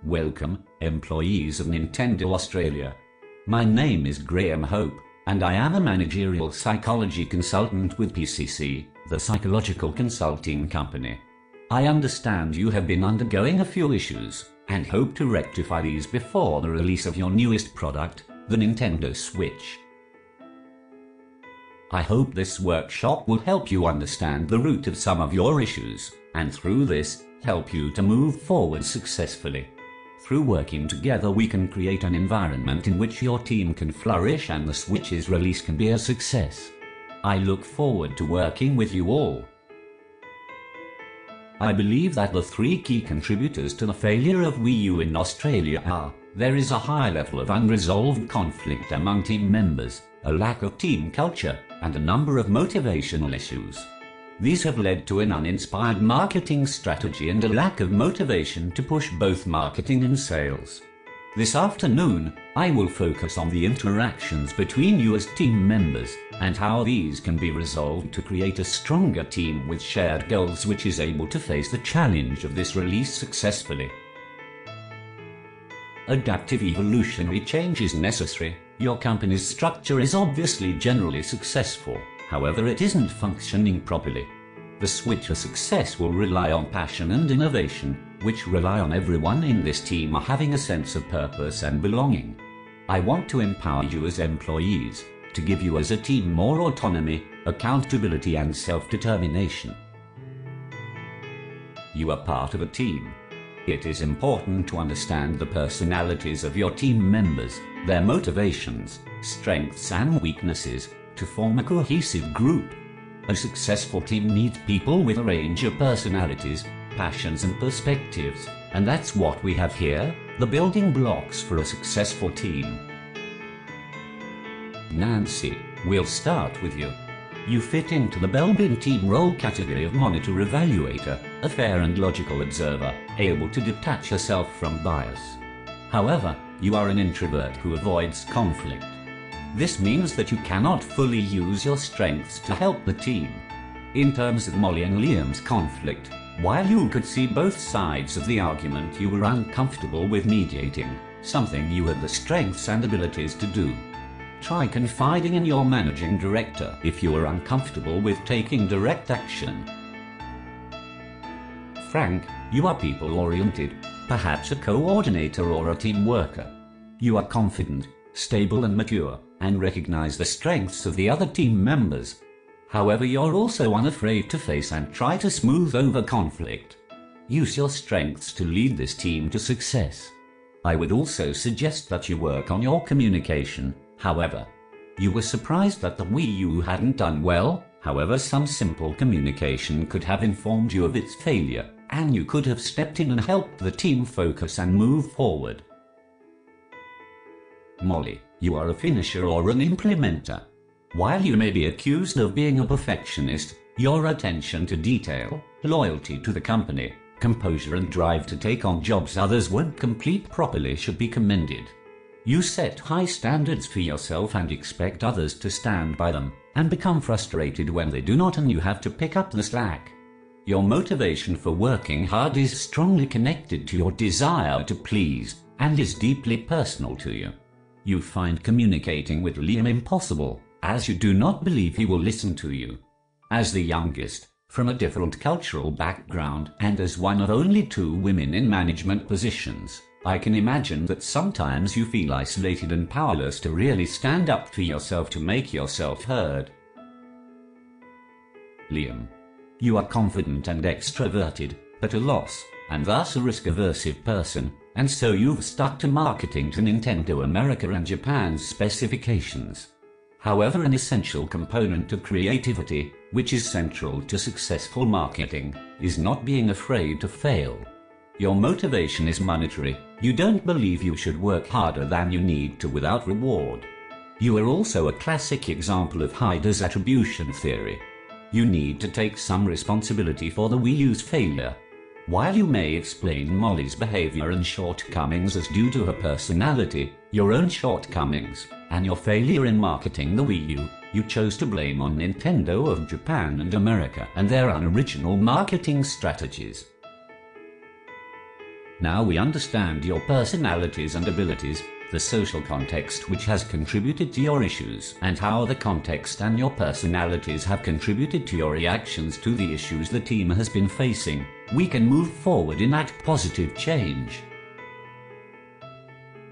Welcome, employees of Nintendo Australia. My name is Graham Hope, and I am a managerial psychology consultant with PCC, the psychological consulting company. I understand you have been undergoing a few issues, and hope to rectify these before the release of your newest product, the Nintendo Switch. I hope this workshop will help you understand the root of some of your issues, and through this, help you to move forward successfully. Through working together we can create an environment in which your team can flourish and the Switch's release can be a success. I look forward to working with you all. I believe that the three key contributors to the failure of Wii U in Australia are: there is a high level of unresolved conflict among team members, a lack of team culture, and a number of motivational issues. These have led to an uninspired marketing strategy and a lack of motivation to push both marketing and sales. This afternoon, I will focus on the interactions between you as team members, and how these can be resolved to create a stronger team with shared goals which is able to face the challenge of this release successfully. Adaptive evolutionary change is necessary. Your company's structure is obviously generally successful. However, it isn't functioning properly. The Switch's success will rely on passion and innovation, which rely on everyone in this team having a sense of purpose and belonging. I want to empower you as employees, to give you as a team more autonomy, accountability and self-determination. You are part of a team. It is important to understand the personalities of your team members, their motivations, strengths and weaknesses, to form a cohesive group. A successful team needs people with a range of personalities, passions and perspectives, and that's what we have here, the building blocks for a successful team. Nancy, we'll start with you. You fit into the Belbin team role category of monitor evaluator, a fair and logical observer, able to detach yourself from bias. However, you are an introvert who avoids conflict. This means that you cannot fully use your strengths to help the team. In terms of Molly and Liam's conflict, while you could see both sides of the argument, you were uncomfortable with mediating, something you had the strengths and abilities to do. Try confiding in your managing director if you are uncomfortable with taking direct action. Frank, you are people-oriented, perhaps a coordinator or a team worker. You are confident, stable and mature, and recognize the strengths of the other team members. However, you're also unafraid to face and try to smooth over conflict. Use your strengths to lead this team to success. I would also suggest that you work on your communication. However, you were surprised that the Wii U hadn't done well. However, some simple communication could have informed you of its failure, and you could have stepped in and helped the team focus and move forward. Molly, you are a finisher or an implementer. While you may be accused of being a perfectionist, your attention to detail, loyalty to the company, composure and drive to take on jobs others won't complete properly should be commended. You set high standards for yourself and expect others to stand by them, and become frustrated when they do not and you have to pick up the slack. Your motivation for working hard is strongly connected to your desire to please, and is deeply personal to you. You find communicating with Liam impossible, as you do not believe he will listen to you. As the youngest, from a different cultural background, and as one of only 2 women in management positions, I can imagine that sometimes you feel isolated and powerless to really stand up for yourself to make yourself heard. Liam, you are confident and extroverted, but a loss, and thus a risk-aversive person, and so you've stuck to marketing to Nintendo America and Japan's specifications. However, an essential component of creativity, which is central to successful marketing, is not being afraid to fail. Your motivation is monetary. You don't believe you should work harder than you need to without reward. You are also a classic example of Heide's attribution theory. You need to take some responsibility for the Wii U's failure. While you may explain Molly's behavior and shortcomings as due to her personality, your own shortcomings, and your failure in marketing the Wii U, you chose to blame on Nintendo of Japan and America and their unoriginal marketing strategies. Now we understand your personalities and abilities, the social context which has contributed to your issues, and how the context and your personalities have contributed to your reactions to the issues the team has been facing. We can move forward and enact positive change.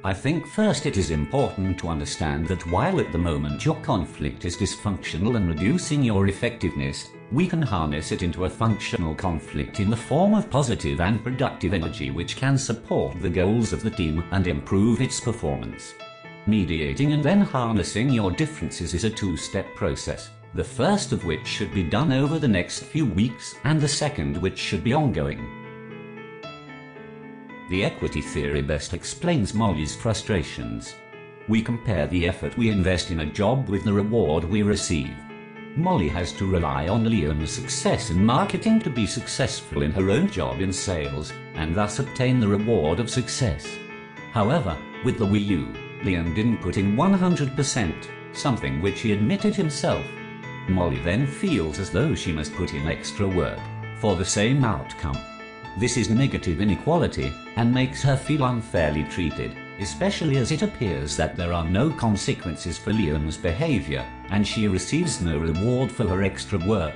I think first it is important to understand that while at the moment your conflict is dysfunctional and reducing your effectiveness, we can harness it into a functional conflict in the form of positive and productive energy which can support the goals of the team and improve its performance. Mediating and then harnessing your differences is a two-step process, the first of which should be done over the next few weeks and the second which should be ongoing. The equity theory best explains Molly's frustrations. We compare the effort we invest in a job with the reward we receive. Molly has to rely on Liam's success in marketing to be successful in her own job in sales, and thus obtain the reward of success. However, with the Wii U, Liam didn't put in 100%, something which he admitted himself. Molly then feels as though she must put in extra work for the same outcome. This is negative inequality and makes her feel unfairly treated, especially as it appears that there are no consequences for Liam's behavior, and she receives no reward for her extra work.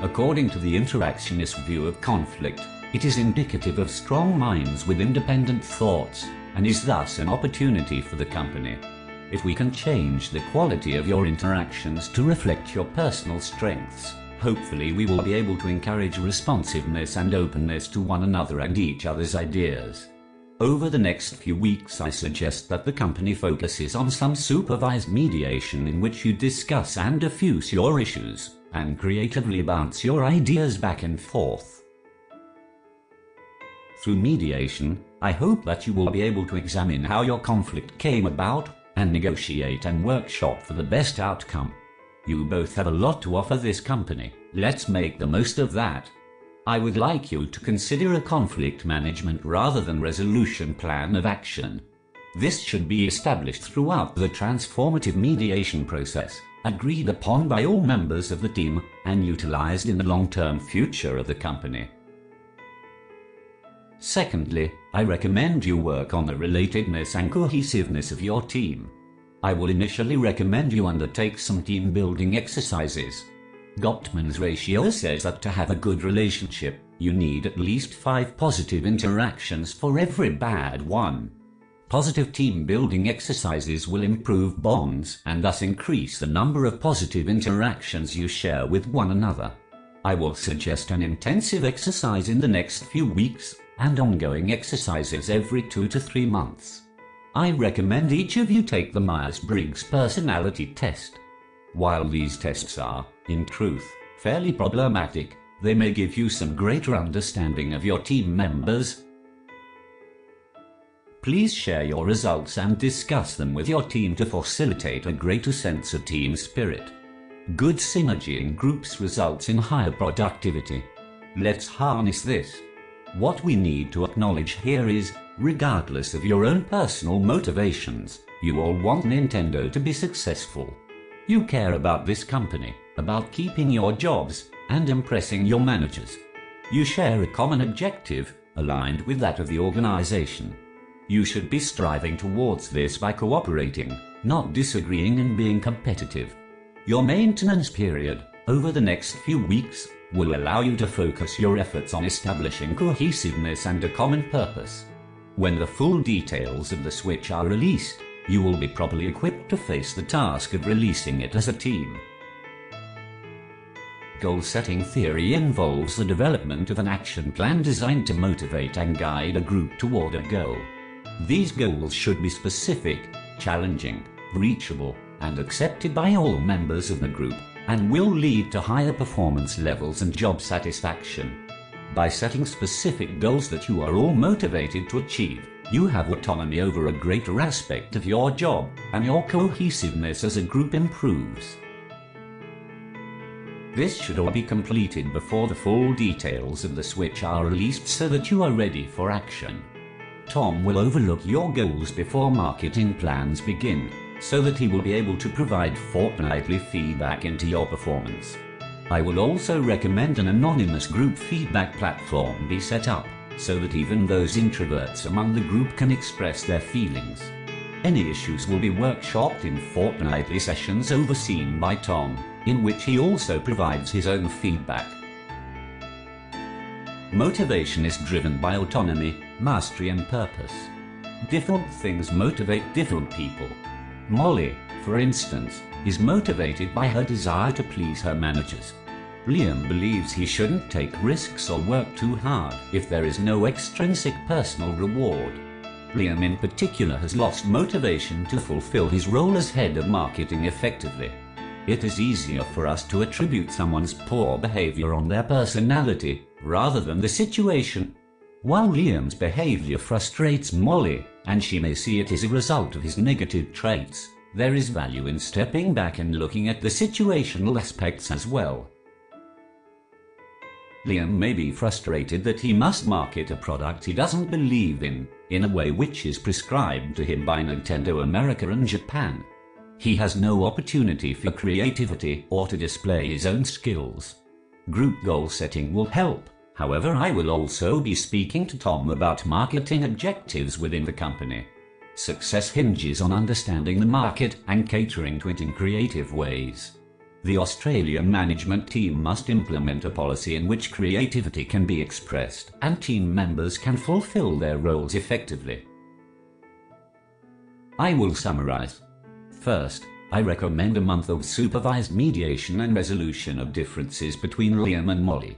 According to the interactionist view of conflict, it is indicative of strong minds with independent thoughts, and is thus an opportunity for the company. If we can change the quality of your interactions to reflect your personal strengths, hopefully we will be able to encourage responsiveness and openness to one another and each other's ideas. Over the next few weeks I suggest that the company focuses on some supervised mediation in which you discuss and diffuse your issues, and creatively bounce your ideas back and forth. Through mediation, I hope that you will be able to examine how your conflict came about, and negotiate and workshop for the best outcome. You both have a lot to offer this company, let's make the most of that. I would like you to consider a conflict management rather than resolution plan of action. This should be established throughout the transformative mediation process, agreed upon by all members of the team, and utilized in the long-term future of the company. Secondly, I recommend you work on the relatedness and cohesiveness of your team. I will initially recommend you undertake some team-building exercises. Gottman's ratio says that to have a good relationship, you need at least 5 positive interactions for every bad one. Positive team-building exercises will improve bonds and thus increase the number of positive interactions you share with one another. I will suggest an intensive exercise in the next few weeks, and ongoing exercises every 2 to 3 months. I recommend each of you take the Myers-Briggs personality test. While these tests are, in truth, fairly problematic, they may give you some greater understanding of your team members. Please share your results and discuss them with your team to facilitate a greater sense of team spirit. Good synergy in groups results in higher productivity. Let's harness this. What we need to acknowledge here is, regardless of your own personal motivations, you all want Nintendo to be successful. You care about this company, about keeping your jobs, and impressing your managers. You share a common objective, aligned with that of the organization. You should be striving towards this by cooperating, not disagreeing and being competitive. Your maintenance period, over the next few weeks, will allow you to focus your efforts on establishing cohesiveness and a common purpose. When the full details of the Switch are released, you will be properly equipped to face the task of releasing it as a team. Goal-setting theory involves the development of an action plan designed to motivate and guide a group toward a goal. These goals should be specific, challenging, reachable, and accepted by all members of the group, and will lead to higher performance levels and job satisfaction. By setting specific goals that you are all motivated to achieve, you have autonomy over a greater aspect of your job, and your cohesiveness as a group improves. This should all be completed before the full details of the Switch are released so that you are ready for action. Tom will overlook your goals before marketing plans begin, so that he will be able to provide fortnightly feedback into your performance. I will also recommend an anonymous group feedback platform be set up, so that even those introverts among the group can express their feelings. Any issues will be workshopped in fortnightly sessions overseen by Tom, in which he also provides his own feedback. Motivation is driven by autonomy, mastery and purpose. Different things motivate different people. Molly, for instance, is motivated by her desire to please her managers. Liam believes he shouldn't take risks or work too hard if there is no extrinsic personal reward. Liam in particular has lost motivation to fulfill his role as head of marketing effectively. It is easier for us to attribute someone's poor behavior on their personality rather than the situation. While Liam's behavior frustrates Molly, and she may see it as a result of his negative traits, there is value in stepping back and looking at the situational aspects as well. Liam may be frustrated that he must market a product he doesn't believe in a way which is prescribed to him by Nintendo America and Japan. He has no opportunity for creativity or to display his own skills. Group goal setting will help. However, I will also be speaking to Tom about marketing objectives within the company. Success hinges on understanding the market and catering to it in creative ways. The Australian management team must implement a policy in which creativity can be expressed and team members can fulfill their roles effectively. I will summarize. First, I recommend a month of supervised mediation and resolution of differences between Liam and Molly.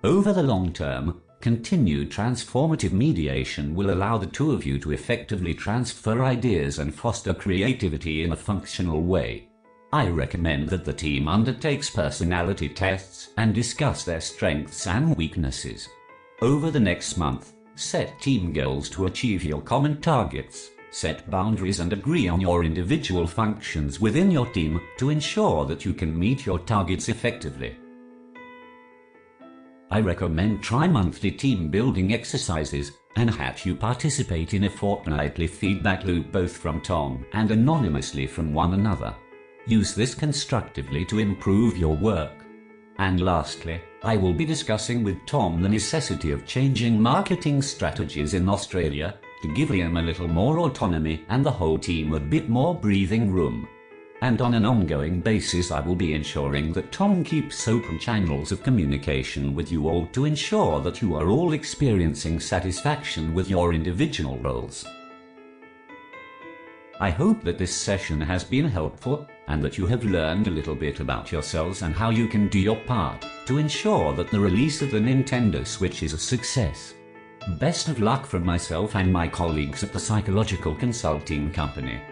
Over the long term, continued transformative mediation will allow the two of you to effectively transfer ideas and foster creativity in a functional way. I recommend that the team undertakes personality tests and discuss their strengths and weaknesses. Over the next month, set team goals to achieve your common targets, set boundaries and agree on your individual functions within your team to ensure that you can meet your targets effectively. I recommend tri-monthly team building exercises and have you participate in a fortnightly feedback loop both from Tom and anonymously from one another. Use this constructively to improve your work. And lastly, I will be discussing with Tom the necessity of changing marketing strategies in Australia to give him a little more autonomy and the whole team a bit more breathing room. And on an ongoing basis I will be ensuring that Tom keeps open channels of communication with you all to ensure that you are all experiencing satisfaction with your individual roles. I hope that this session has been helpful and that you have learned a little bit about yourselves and how you can do your part to ensure that the release of the Nintendo Switch is a success. Best of luck from myself and my colleagues at the Psychological Consulting Company.